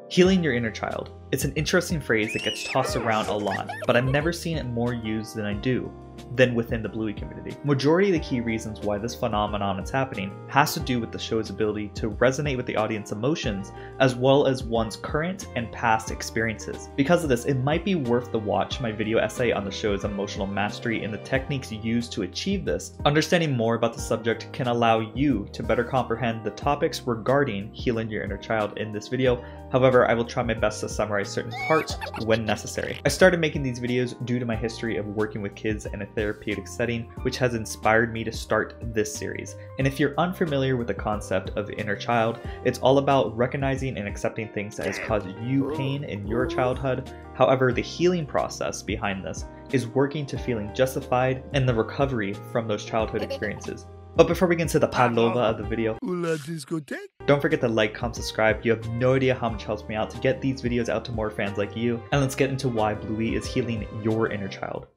Healing your inner child. It's an interesting phrase that gets tossed around a lot, but I've never seen it more used than within the Bluey community. Majority of the key reasons why this phenomenon is happening has to do with the show's ability to resonate with the audience emotions as well as one's current and past experiences. Because of this, it might be worth the watch my video essay on the show's emotional mastery and the techniques used to achieve this. Understanding more about the subject can allow you to better comprehend the topics regarding healing your inner child in this video. However, I will try my best to summarize certain parts when necessary. I started making these videos due to my history of working with kids in a therapeutic setting, which has inspired me to start this series. And if you're unfamiliar with the concept of inner child, it's all about recognizing and accepting things that has caused you pain in your childhood. However, the healing process behind this is working to feeling justified and the recovery from those childhood experiences. But before we get into the pavlova of the video, don't forget to like, comment, subscribe. You have no idea how much helps me out to get these videos out to more fans like you. And let's get into why Bluey is healing your inner child.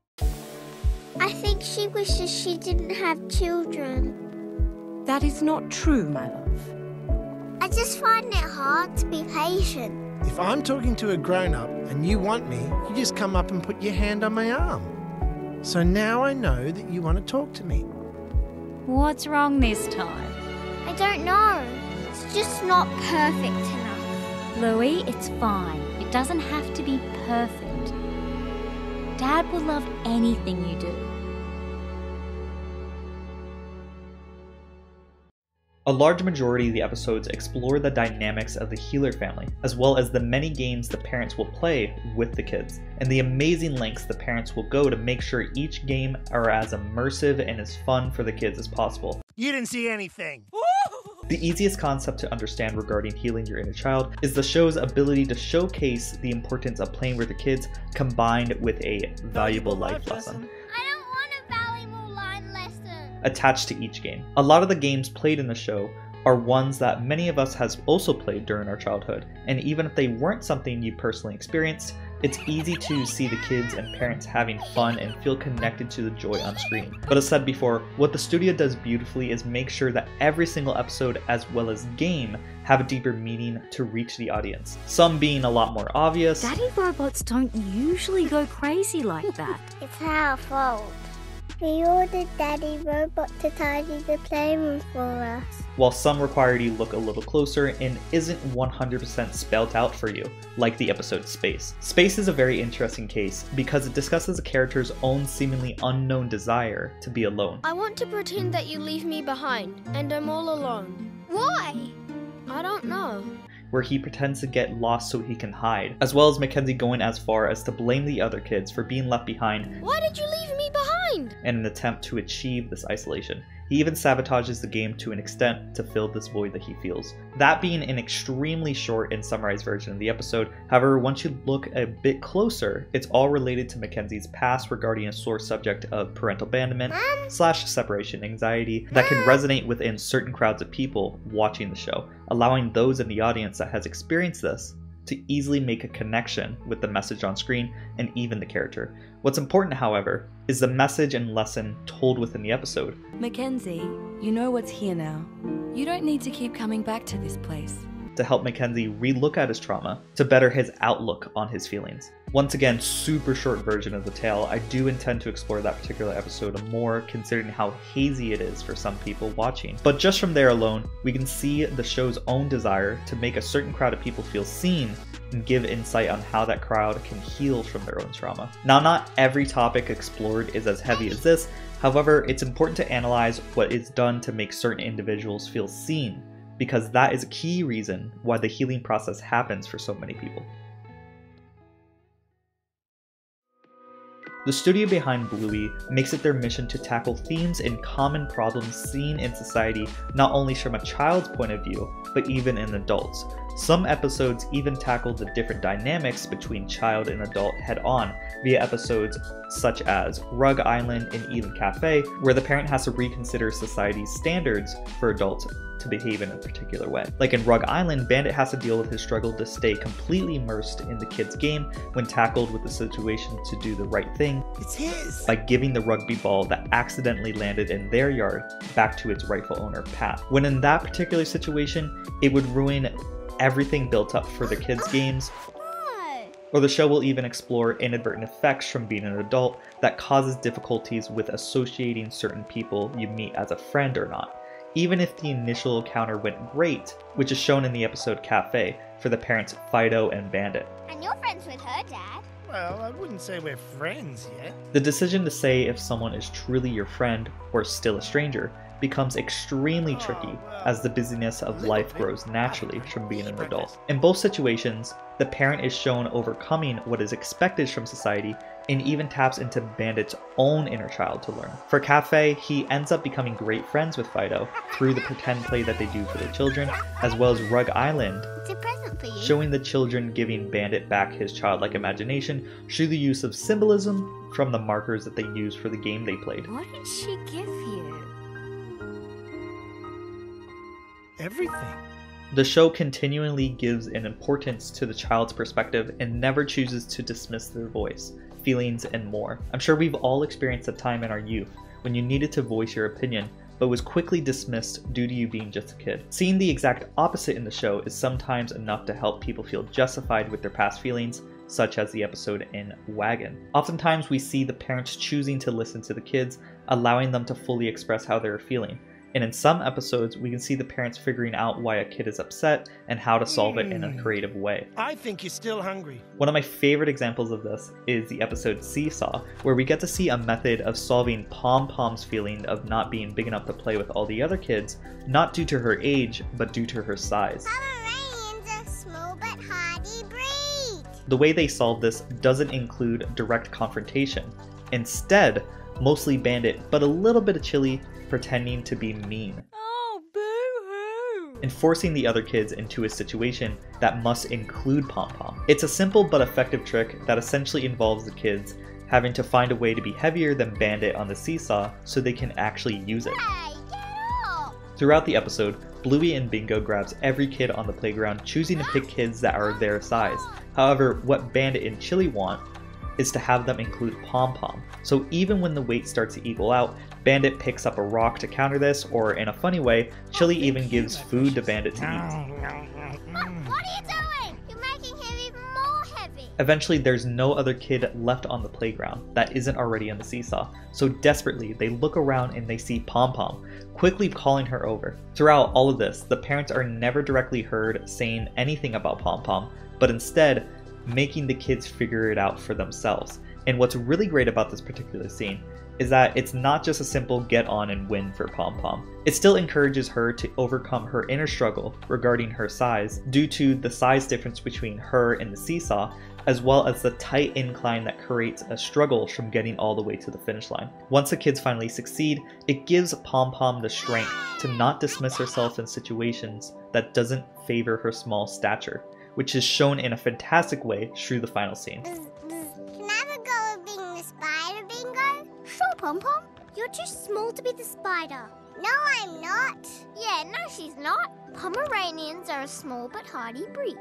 I think she wishes she didn't have children. That is not true, my love. I just find it hard to be patient. If I'm talking to a grown-up and you want me, you just come up and put your hand on my arm. So now I know that you want to talk to me. What's wrong this time? I don't know. It's just not perfect enough. Bluey, it's fine. It doesn't have to be perfect. Dad will love anything you do. A large majority of the episodes explore the dynamics of the Healer family, as well as the many games the parents will play with the kids, and the amazing lengths the parents will go to make sure each game are as immersive and as fun for the kids as possible. You didn't see anything. The easiest concept to understand regarding healing your inner child is the show's ability to showcase the importance of playing with the kids combined with a valuable life lesson attached to each game. A lot of the games played in the show are ones that many of us has also played during our childhood, and even if they weren't something you personally experienced, it's easy to see the kids and parents having fun and feel connected to the joy on screen. But as said before, what the studio does beautifully is make sure that every single episode as well as game have a deeper meaning to reach the audience. Some being a lot more obvious. Daddy robots don't usually go crazy like that. It's our fault. We ordered Daddy Robot to tidy the playroom for us. While some require you to look a little closer and isn't 100% spelled out for you, like the episode Space. Space is a very interesting case because it discusses a character's own seemingly unknown desire to be alone. I want to pretend that you leave me behind, and I'm all alone. Why? I don't know. Where he pretends to get lost so he can hide, as well as Mackenzie going as far as to blame the other kids for being left behind. Why did you leave me behind? In an attempt to achieve this isolation. He even sabotages the game to an extent to fill this void that he feels. That being an extremely short and summarized version of the episode, however, once you look a bit closer, it's all related to Mackenzie's past regarding a sore subject of parental abandonment / separation anxiety that can resonate within certain crowds of people watching the show, allowing those in the audience that has experienced this to easily make a connection with the message on screen and even the character. What's important, however, is the message and lesson told within the episode. Mackenzie, you know what's here now. You don't need to keep coming back to this place. To help Mackenzie relook at his trauma, to better his outlook on his feelings. Once again, super short version of the tale. I do intend to explore that particular episode more, considering how hazy it is for some people watching. But just from there alone, we can see the show's own desire to make a certain crowd of people feel seen and give insight on how that crowd can heal from their own trauma. Now, not every topic explored is as heavy as this. However, it's important to analyze what is done to make certain individuals feel seen, because that is a key reason why the healing process happens for so many people. The studio behind Bluey makes it their mission to tackle themes and common problems seen in society, not only from a child's point of view, but even in adults. Some episodes even tackle the different dynamics between child and adult head-on via episodes such as Rug Island and Eden Cafe, where the parent has to reconsider society's standards for adults to behave in a particular way. Like in Rug Island, Bandit has to deal with his struggle to stay completely immersed in the kid's game when tackled with the situation to do the right thing. It's his! By giving the rugby ball that accidentally landed in their yard back to its rightful owner, Pat. When in that particular situation, it would ruin everything built up for the kids' games, No. or the show will even explore inadvertent effects from being an adult that causes difficulties with associating certain people you meet as a friend or not, even if the initial encounter went great, which is shown in the episode Cafe for the parents Fido and Bandit. And you're friends with her, Dad. Well, I wouldn't say we're friends yet. The decision to say if someone is truly your friend or still a stranger becomes extremely tricky as the busyness of life grows naturally from being an adult. In both situations, the parent is shown overcoming what is expected from society and even taps into Bandit's own inner child to learn. For Cafe, he ends up becoming great friends with Fido through the pretend play that they do for their children, as well as Rug Island, It's a present for you. showing the children giving Bandit back his childlike imagination through the use of symbolism from the markers that they used for the game they played. What did she give you? Everything. The show continually gives an importance to the child's perspective and never chooses to dismiss their voice, feelings, and more. I'm sure we've all experienced a time in our youth when you needed to voice your opinion, but was quickly dismissed due to you being just a kid. Seeing the exact opposite in the show is sometimes enough to help people feel justified with their past feelings, such as the episode in Wagon. Oftentimes we see the parents choosing to listen to the kids, allowing them to fully express how they're feeling. And in some episodes, we can see the parents figuring out why a kid is upset and how to solve it in a creative way. I think you're still hungry. One of my favorite examples of this is the episode Seesaw, where we get to see a method of solving Pom Pom's feeling of not being big enough to play with all the other kids, not due to her age, but due to her size. Pomeranians are small but hardy breed. The way they solve this doesn't include direct confrontation. Instead, mostly Bandit, but a little bit of Chili pretending to be mean, Oh, boo-hoo! and forcing the other kids into a situation that must include Pom Pom. It's a simple but effective trick that essentially involves the kids having to find a way to be heavier than Bandit on the seesaw so they can actually use it. Hey, get off! Throughout the episode, Bluey and Bingo grabs every kid on the playground, choosing to pick kids that are their size. However, what Bandit and Chili want is to have them include Pom Pom. So even when the weight starts to equal out, Bandit picks up a rock to counter this, or in a funny way, Chili even gives food to Bandit to eat. What are you doing? You're making him even more heavy. Eventually, there's no other kid left on the playground that isn't already on the seesaw, so desperately, they look around and they see Pom Pom, quickly calling her over. Throughout all of this, the parents are never directly heard saying anything about Pom Pom, but instead, making the kids figure it out for themselves. And what's really great about this particular scene is that it's not just a simple get on and win for Pom Pom. It still encourages her to overcome her inner struggle regarding her size due to the size difference between her and the seesaw, as well as the tight incline that creates a struggle from getting all the way to the finish line. Once the kids finally succeed, it gives Pom Pom the strength to not dismiss herself in situations that doesn't favor her small stature, which is shown in a fantastic way through the final scene. Can I have a go at being the spider, Bingo? Sure, Pom Pom. You're too small to be the spider. No, I'm not. Yeah, no, she's not. Pomeranians are a small but hardy breed.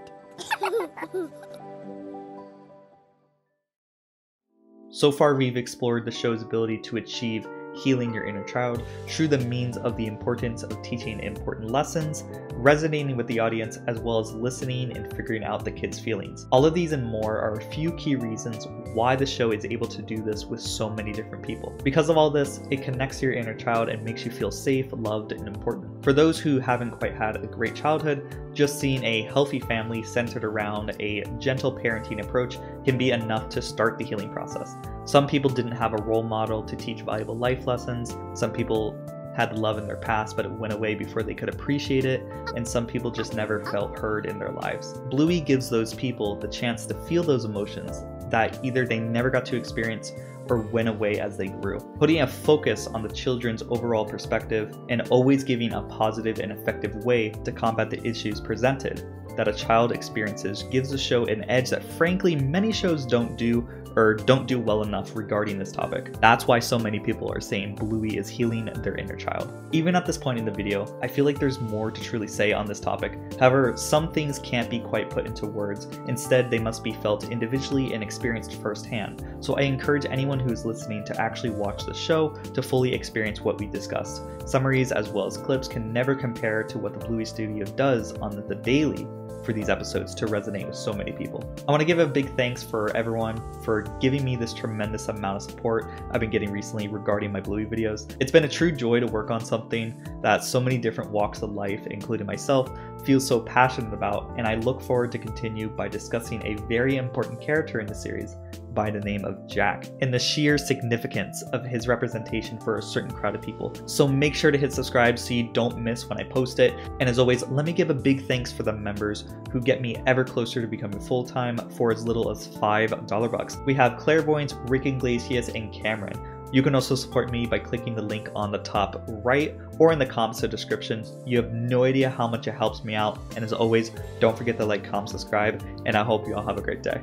So far, we've explored the show's ability to achieve healing your inner child through the means of the importance of teaching important lessons, resonating with the audience, as well as listening and figuring out the kids' feelings. All of these and more are a few key reasons why the show is able to do this with so many different people. Because of all this, it connects to your inner child and makes you feel safe, loved, and important. For those who haven't quite had a great childhood, just seeing a healthy family centered around a gentle parenting approach can be enough to start the healing process. Some people didn't have a role model to teach valuable life lessons. Some people had love in their past, but it went away before they could appreciate it, and some people just never felt heard in their lives. Bluey gives those people the chance to feel those emotions that either they never got to experience or went away as they grew. Putting a focus on the children's overall perspective and always giving a positive and effective way to combat the issues presented that a child experiences gives the show an edge that frankly many shows don't do or don't do well enough regarding this topic. That's why so many people are saying Bluey is healing their inner child. Even at this point in the video, I feel like there's more to truly say on this topic. However, some things can't be quite put into words. Instead, they must be felt individually and experienced firsthand. So I encourage anyone who is listening to actually watch the show to fully experience what we discussed. Summaries as well as clips can never compare to what the Bluey Studio does on the daily for these episodes to resonate with so many people. I want to give a big thanks for everyone for giving me this tremendous amount of support I've been getting recently regarding my Bluey videos. It's been a true joy to work on something that so many different walks of life, including myself, feel so passionate about, and I look forward to continue by discussing a very important character in the series by the name of Jack, and the sheer significance of his representation for a certain crowd of people. So make sure to hit subscribe so you don't miss when I post it. And as always, let me give a big thanks for the members who get me ever closer to becoming full-time for as little as $5 bucks. We have Clairvoyance, Rick Iglesias, and Cameron. You can also support me by clicking the link on the top right or in the comments or description. You have no idea how much it helps me out. And as always, don't forget to like, comment, subscribe, and I hope you all have a great day.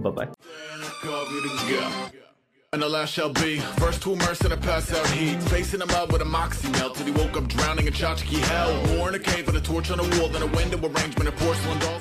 Bye-bye. And the last shall be first to immerse in a pass out heat, facing him up with a moxie melt till he woke up drowning in tchotchke hell. More in a cave with a torch on a wall than a window arrangement of porcelain dolls.